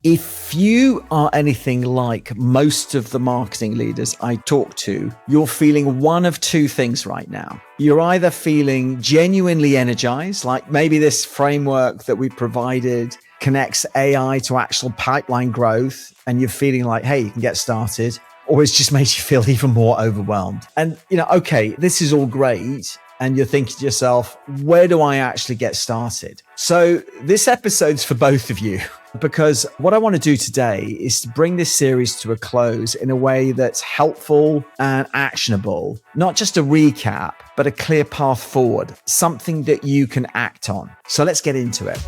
If you are anything like most of the marketing leaders I talk to, you're feeling one of two things right now. You're either feeling genuinely energized, like maybe this framework that we provided connects AI to actual pipeline growth, and you're feeling like, hey, you can get started, or it's just made you feel even more overwhelmed. And, okay, this is all great. And you're thinking to yourself, where do I actually get started? So this episode's for both of you, because what I want to do today is to bring this series to a close in a way that's helpful and actionable, not just a recap, but a clear path forward, something that you can act on. So let's get into it.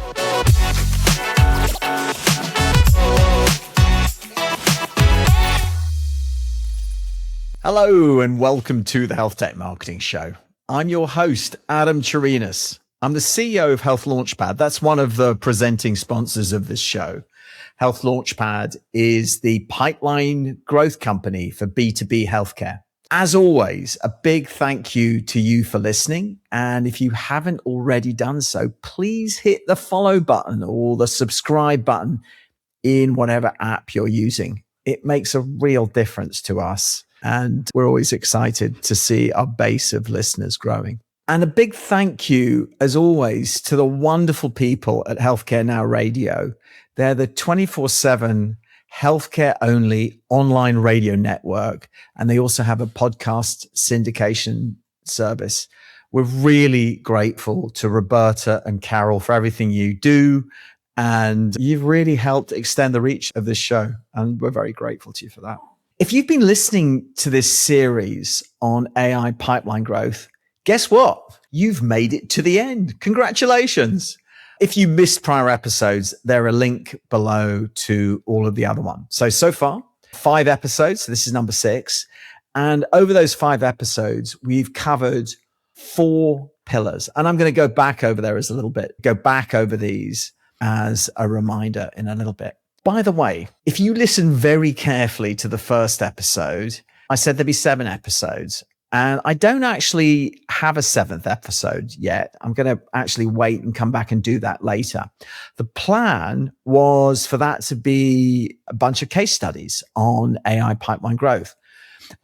Hello, and welcome to the Healthtech Marketing Show. I'm your host, Adam Turinas. I'm the CEO of Health Launchpad. That's one of the presenting sponsors of this show. Health Launchpad is the pipeline growth company for B2B healthcare. As always, a big thank you to you for listening. And if you haven't already done so, please hit the follow button or the subscribe button in whatever app you're using. It makes a real difference to us. And we're always excited to see our base of listeners growing. And a big thank you, as always, to the wonderful people at Healthcare Now Radio. They're the 24/7 healthcare-only online radio network, and they also have a podcast syndication service. We're really grateful to Roberta and Carol for everything you do, and you've really helped extend the reach of this show, and we're very grateful to you for that. If you've been listening to this series on AI pipeline growth, guess what? You've made it to the end. Congratulations. If you missed prior episodes, there's a link below to all of the other ones. So far, 5 episodes. So this is number 6. And over those 5 episodes, we've covered 4 pillars. And I'm going to go back over these as a reminder in a little bit. By the way, if you listen very carefully to the first episode, I said there'd be 7 episodes, and I don't actually have a 7th episode yet. I'm going to actually wait and come back and do that later. The plan was for that to be a bunch of case studies on AI pipeline growth.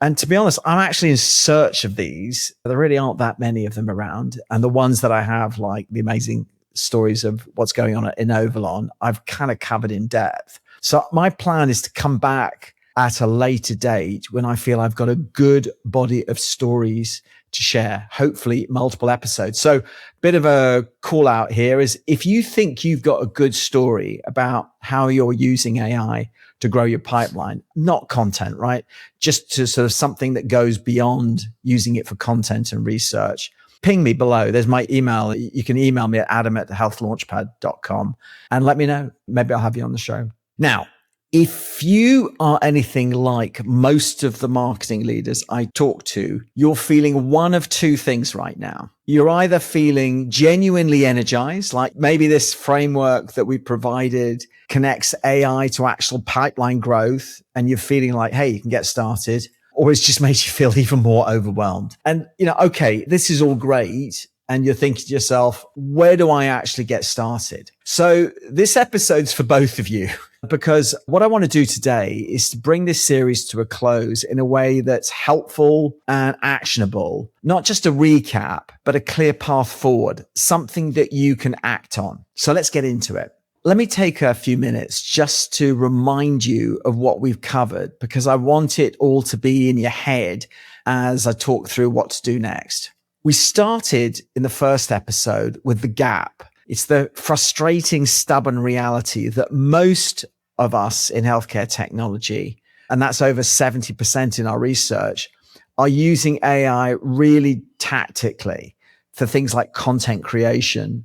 And to be honest, I'm actually in search of these. There really aren't that many of them around. And the ones that I have, like the amazing stories of what's going on at Inovalon, I've kind of covered in depth. So my plan is to come back at a later date when I feel I've got a good body of stories to share, hopefully multiple episodes. So a bit of a call out here is if you think you've got a good story about how you're using AI to grow your pipeline, not content, right? Just to sort of something that goes beyond using it for content and research, ping me below. There's my email. You can email me at adam@healthlaunchpad.com and let me know. Maybe I'll have you on the show. Now, if you are anything like most of the marketing leaders I talk to, you're feeling one of two things right now. You're either feeling genuinely energized, like maybe this framework that we provided connects AI to actual pipeline growth, and you're feeling like, hey, you can get started, or it's just made you feel even more overwhelmed. And, okay, this is all great. And you're thinking to yourself, where do I actually get started? So this episode's for both of you, because what I want to do today is to bring this series to a close in a way that's helpful and actionable, not just a recap, but a clear path forward, something that you can act on. So let's get into it. Let me take a few minutes just to remind you of what we've covered, because I want it all to be in your head as I talk through what to do next. We started in the first episode with the gap. It's the frustrating, stubborn reality that most of us in healthcare technology, and that's over 70% in our research, are using AI really tactically for things like content creation,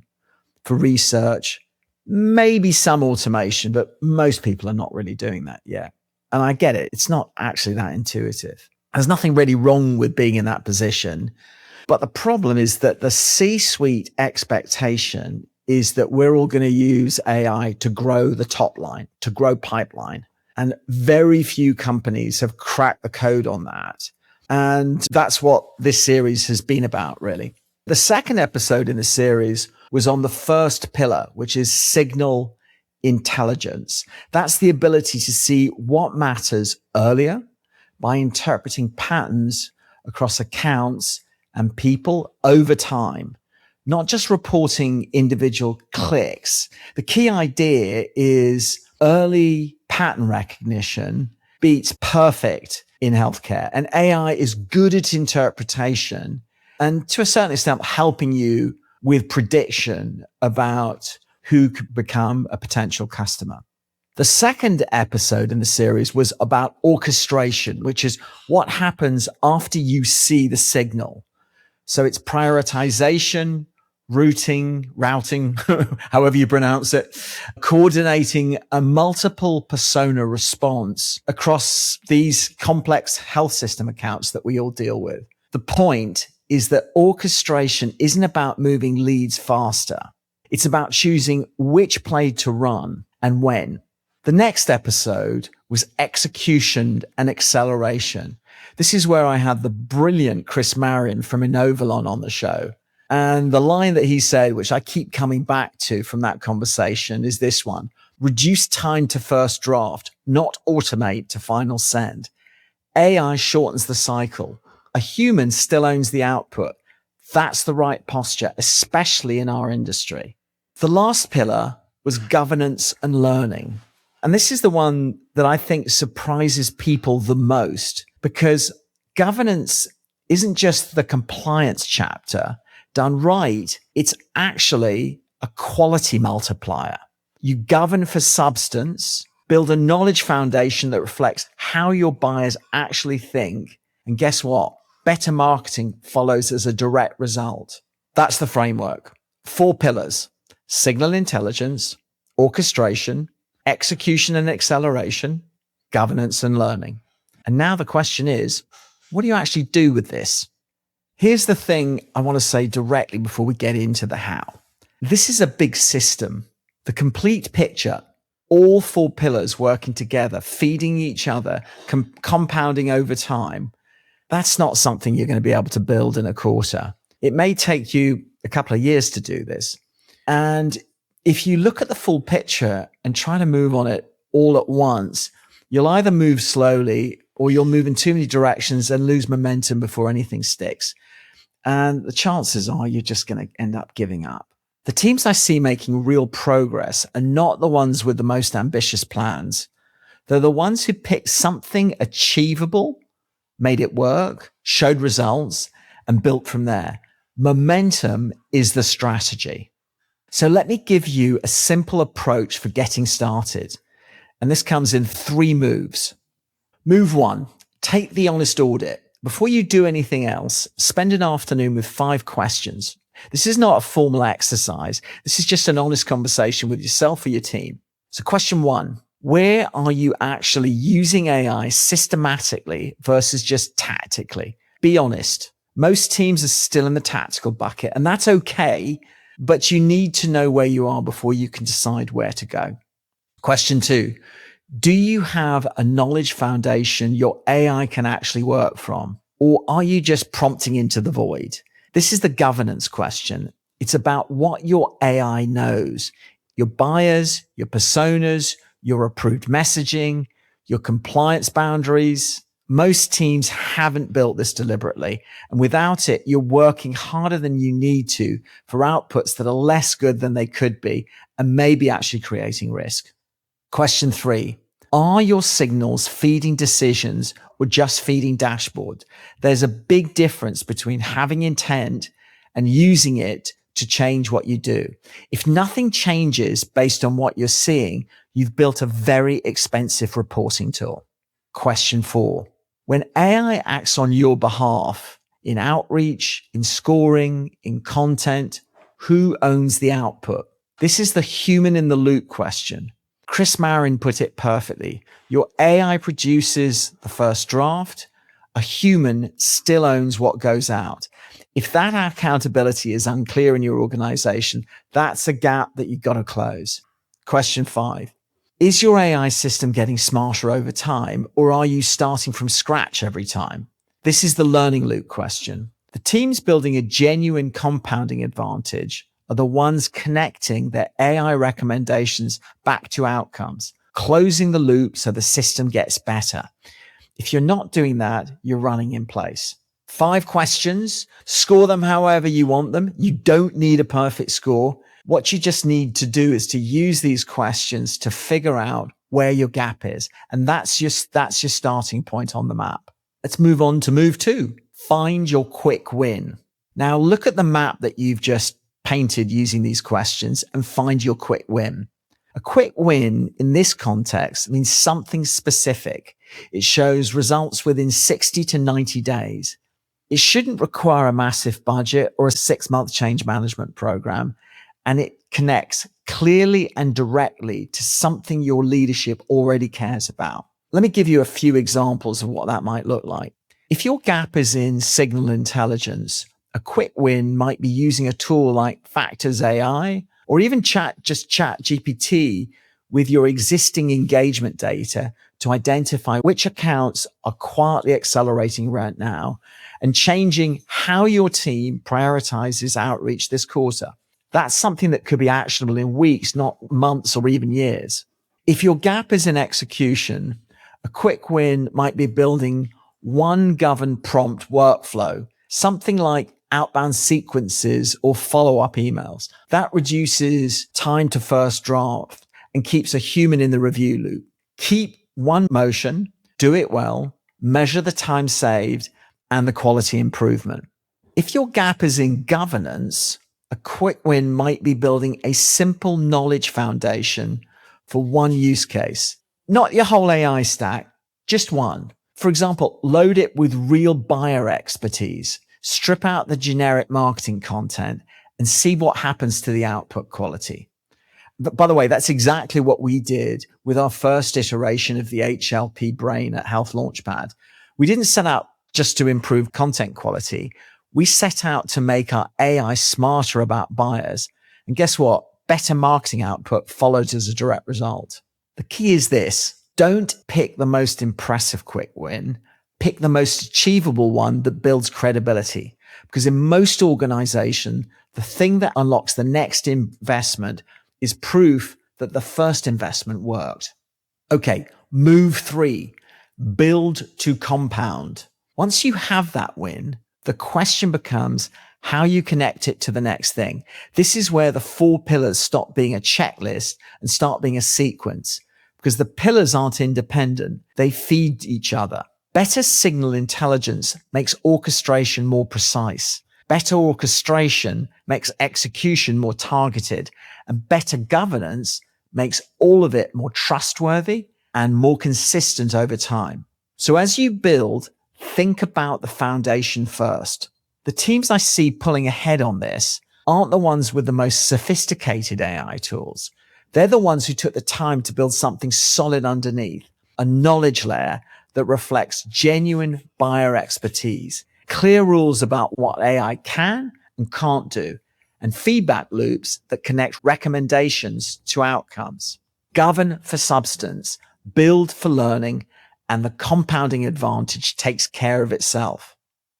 for research, maybe some automation, but most people are not really doing that yet. And I get it. It's not actually that intuitive. There's nothing really wrong with being in that position. But the problem is that the C-suite expectation is that we're all going to use AI to grow the top line, to grow pipeline. And very few companies have cracked the code on that. And that's what this series has been about, really. The second episode in the series was on the first pillar, which is signal intelligence. That's the ability to see what matters earlier by interpreting patterns across accounts and people over time, not just reporting individual clicks. The key idea is early pattern recognition beats perfect in healthcare, and AI is good at interpretation and to a certain extent helping you with prediction about who could become a potential customer. The second episode in the series was about orchestration, which is what happens after you see the signal. So it's prioritization, routing, however you pronounce it, coordinating a multiple persona response across these complex health system accounts that we all deal with. The point is that orchestration isn't about moving leads faster. It's about choosing which play to run and when. The next episode was execution and acceleration. This is where I had the brilliant Chris Marion from Inovalon on the show. And the line that he said, which I keep coming back to from that conversation, is this one: reduce time to first draft, not automate to final send. AI shortens the cycle. A human still owns the output. That's the right posture, especially in our industry. The last pillar was governance and learning. And this is the one that I think surprises people the most, because governance isn't just the compliance chapter. Done right, it's actually a quality multiplier. You govern for substance, build a knowledge foundation that reflects how your buyers actually think. And guess what? Better marketing follows as a direct result. That's the framework. 4 pillars: signal intelligence, orchestration, execution and acceleration, governance and learning. And now the question is, what do you actually do with this? Here's the thing I want to say directly before we get into the how. This is a big system. The complete picture, all 4 pillars working together, feeding each other, compounding over time. That's not something you're going to be able to build in a quarter. It may take you a couple of years to do this. And if you look at the full picture and try to move on it all at once, you'll either move slowly or you'll move in too many directions and lose momentum before anything sticks. And the chances are you're just going to end up giving up. The teams I see making real progress are not the ones with the most ambitious plans. They're the ones who picked something achievable, made it work, showed results, and built from there. Momentum is the strategy. So let me give you a simple approach for getting started. And this comes in 3 moves. Move 1, take the honest audit. Before you do anything else, spend an afternoon with 5 questions. This is not a formal exercise. This is just an honest conversation with yourself or your team. So question 1, where are you actually using AI systematically versus just tactically? Be honest. Most teams are still in the tactical bucket, and that's okay, but you need to know where you are before you can decide where to go. Question 2, do you have a knowledge foundation your AI can actually work from? Or are you just prompting into the void? This is the governance question. It's about what your AI knows, your buyers, your personas, your approved messaging, your compliance boundaries. Most teams haven't built this deliberately. And without it, you're working harder than you need to for outputs that are less good than they could be and maybe actually creating risk. Question 3, are your signals feeding decisions or just feeding dashboard? There's a big difference between having intent and using it to change what you do. If nothing changes based on what you're seeing, you've built a very expensive reporting tool. Question 4, when AI acts on your behalf in outreach, in scoring, in content, who owns the output? This is the human in the loop question. Chris Marion put it perfectly. Your AI produces the first draft. A human still owns what goes out. If that accountability is unclear in your organization, that's a gap that you've got to close. Question 5. Is your AI system getting smarter over time, or are you starting from scratch every time? This is the learning loop question. The teams building a genuine compounding advantage are the ones connecting their AI recommendations back to outcomes, closing the loop so the system gets better. If you're not doing that, you're running in place. 5 questions, score them however you want them. You don't need a perfect score. What you just need to do is to use these questions to figure out where your gap is. And that's your starting point on the map. Let's move on to move 2. Find your quick win. Now look at the map that you've just painted using these questions and find your quick win. A quick win in this context means something specific. It shows results within 60 to 90 days. It shouldn't require a massive budget or a 6-month change management program. And it connects clearly and directly to something your leadership already cares about. Let me give you a few examples of what that might look like. If your gap is in signal intelligence, a quick win might be using a tool like Factors AI or even Chat GPT with your existing engagement data to identify which accounts are quietly accelerating right now and changing how your team prioritizes outreach this quarter. That's something that could be actionable in weeks, not months or even years. If your gap is in execution, a quick win might be building one governed prompt workflow, something like outbound sequences or follow-up emails. That reduces time to first draft and keeps a human in the review loop. Keep one motion, do it well, measure the time saved and the quality improvement. If your gap is in governance, a quick win might be building a simple knowledge foundation for one use case. Not your whole AI stack, just one. For example, load it with real buyer expertise, strip out the generic marketing content, and see what happens to the output quality. But by the way, that's exactly what we did with our first iteration of the HLP brain at Health Launchpad. We didn't set out just to improve content quality. We set out to make our AI smarter about buyers. And guess what? Better marketing output followed as a direct result. The key is this: don't pick the most impressive quick win. Pick the most achievable one that builds credibility. Because in most organizations, the thing that unlocks the next investment is proof that the first investment worked. Okay, move 3, build to compound. Once you have that win, the question becomes how you connect it to the next thing. This is where the 4 pillars stop being a checklist and start being a sequence, because the pillars aren't independent. They feed each other. Better signal intelligence makes orchestration more precise. Better orchestration makes execution more targeted, and better governance makes all of it more trustworthy and more consistent over time. So as you build, think about the foundation first. The teams I see pulling ahead on this aren't the ones with the most sophisticated AI tools. They're the ones who took the time to build something solid underneath, a knowledge layer that reflects genuine buyer expertise, clear rules about what AI can and can't do, and feedback loops that connect recommendations to outcomes. Govern for substance, build for learning, and the compounding advantage takes care of itself.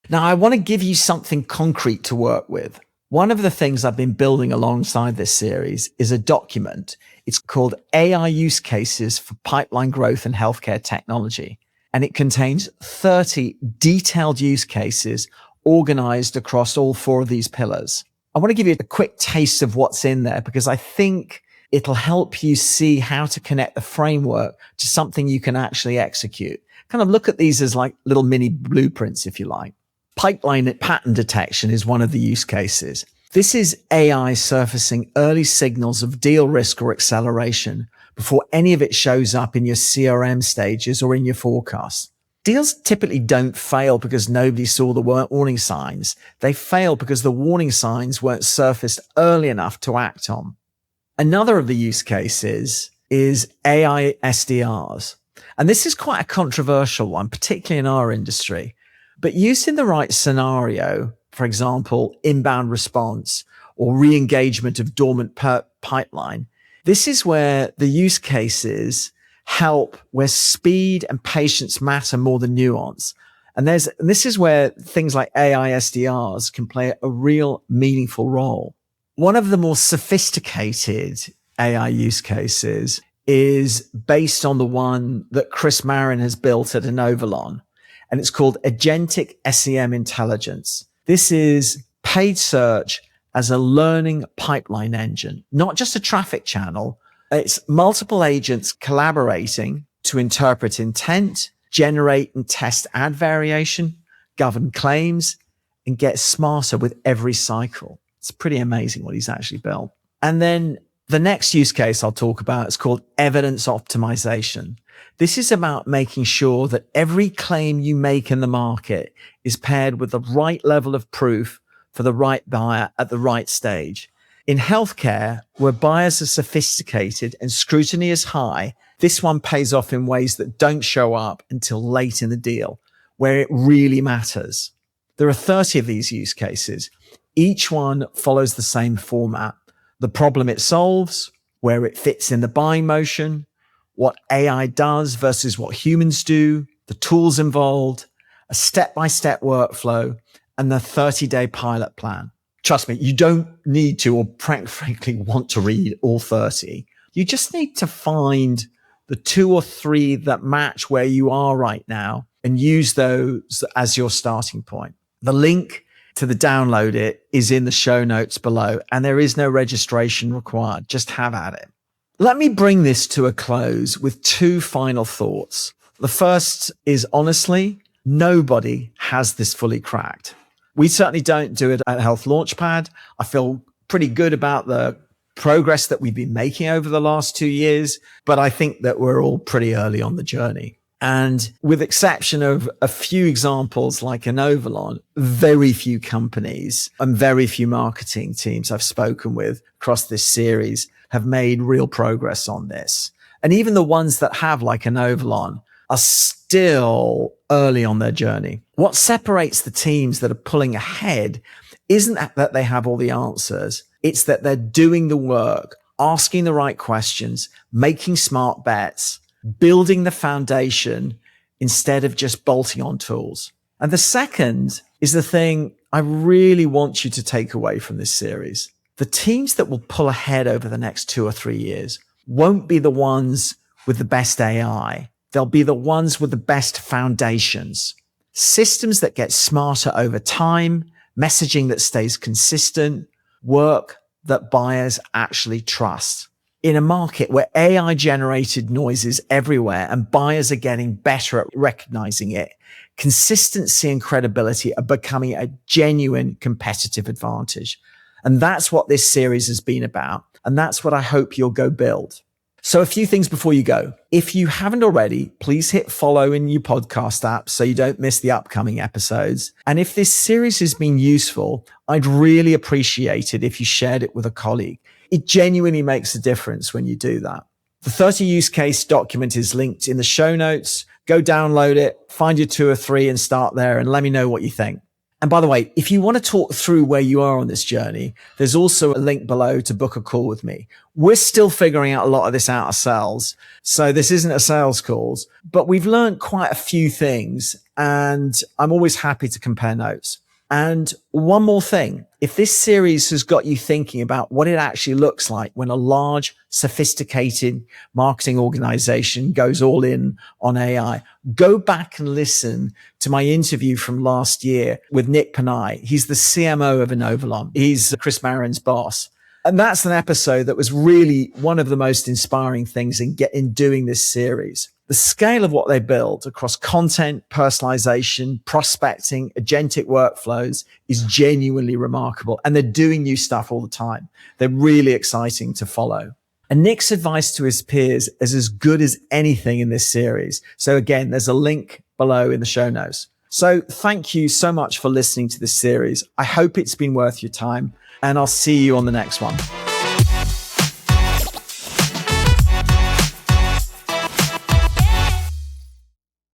Now, I want to give you something concrete to work with. One of the things I've been building alongside this series is a document. It's called AI Use Cases for Pipeline Growth and Healthcare Technology. And it contains 30 detailed use cases organized across all 4 of these pillars. I want to give you a quick taste of what's in there because I think it'll help you see how to connect the framework to something you can actually execute. Kind of look at these as like little mini blueprints, if you like. Pipeline pattern detection is one of the use cases. This is AI surfacing early signals of deal risk or acceleration before any of it shows up in your CRM stages or in your forecasts. Deals typically don't fail because nobody saw the warning signs. They fail because the warning signs weren't surfaced early enough to act on. Another of the use cases is AI SDRs. And this is quite a controversial one, particularly in our industry. But used in the right scenario, for example, inbound response or re-engagement of dormant pipeline, this is where the use cases help, where speed and patience matter more than nuance. And this is where things like AI SDRs can play a real meaningful role. One of the more sophisticated AI use cases is based on the one that Chris Marin has built at Inovalon, and it's called Agentic SEM Intelligence. This is paid search as a learning pipeline engine, not just a traffic channel. It's multiple agents collaborating to interpret intent, generate and test ad variation, govern claims, and get smarter with every cycle. It's pretty amazing what he's actually built. And then the next use case I'll talk about is called evidence optimization. This is about making sure that every claim you make in the market is paired with the right level of proof for the right buyer at the right stage. In healthcare, where buyers are sophisticated and scrutiny is high, this one pays off in ways that don't show up until late in the deal, where it really matters. There are 30 of these use cases. Each one follows the same format: the problem it solves, where it fits in the buying motion, what AI does versus what humans do, the tools involved, a step-by-step workflow, and the 30-day pilot plan. Trust me, you don't need to, or frankly want to read all 30. You just need to find the 2 or 3 that match where you are right now and use those as your starting point. The link to the download it is in the show notes below, and there is no registration required. Just have at it. Let me bring this to a close with 2 final thoughts. The first is, honestly, nobody has this fully cracked. We certainly don't do it at Health Launchpad. I feel pretty good about the progress that we've been making over the last 2 years, but I think that we're all pretty early on the journey. And with exception of a few examples like Inovalon, very few companies and very few marketing teams I've spoken with across this series have made real progress on this. And even the ones that have, like Inovalon, are still early on their journey. What separates the teams that are pulling ahead isn't that they have all the answers. It's that they're doing the work, asking the right questions, making smart bets, building the foundation instead of just bolting on tools. And the second is the thing I really want you to take away from this series. The teams that will pull ahead over the next 2 or 3 years won't be the ones with the best AI. They'll be the ones with the best foundations, systems that get smarter over time, messaging that stays consistent, work that buyers actually trust. In a market where AI generated noise is everywhere and buyers are getting better at recognizing it, consistency and credibility are becoming a genuine competitive advantage. And that's what this series has been about. And that's what I hope you'll go build. So a few things before you go. If you haven't already, please hit follow in your podcast app so you don't miss the upcoming episodes. And if this series has been useful, I'd really appreciate it if you shared it with a colleague. It genuinely makes a difference when you do that. The 30 use case document is linked in the show notes. Go download it, find your 2 or 3 and start there and let me know what you think. And by the way, if you want to talk through where you are on this journey, there's also a link below to book a call with me. We're still figuring out a lot of this out ourselves. So this isn't a sales call, but we've learned quite a few things and I'm always happy to compare notes. And one more thing, if this series has got you thinking about what it actually looks like when a large, sophisticated marketing organization goes all in on AI, go back and listen to my interview from last year with Nick Panay. He's the CMO of Inovalon. He's Chris Marin's boss. And that's an episode that was really one of the most inspiring things in doing this series. The scale of what they built across content, personalization, prospecting, agentic workflows is genuinely remarkable. And they're doing new stuff all the time. They're really exciting to follow. And Nick's advice to his peers is as good as anything in this series. So again, there's a link below in the show notes. So thank you so much for listening to this series. I hope it's been worth your time and I'll see you on the next one.